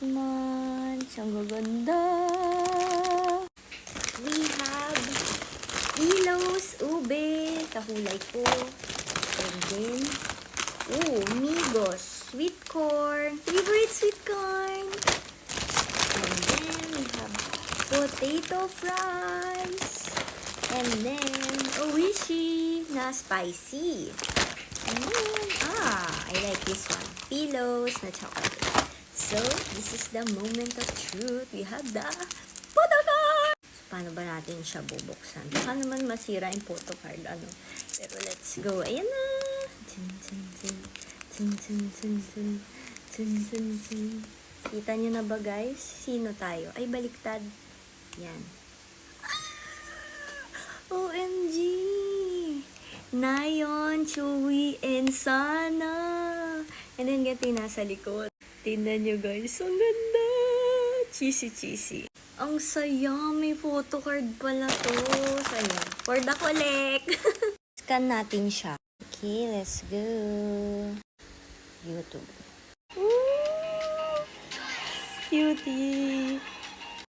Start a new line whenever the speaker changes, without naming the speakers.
months. Ang gaganda. We have Ilos ube. Kahulay ko. And then, Migos. Sweet corn. Favorite sweet corn. And then, we have potato fries. And then, Oishi na spicy. And then, I like this one. Pillows na chocolate. So, this is the moment of truth. We have the photo card. So, paano ba natin siya bubuksan? Baka naman masira yung photo card. Pero let's go. Ayan na. Kita nyo na ba guys? Sino tayo? Ay, baliktad. Yan. OMG! Nayon, Chewy, and Sana. And then, ganito yung nasa likod. Tingnan nyo guys, ang ganda! Cheesy. Ang saya, may photocard pala to. Saya. For the collect. Scan natin siya. Okay, let's go. YouTube. Ooh, cutie.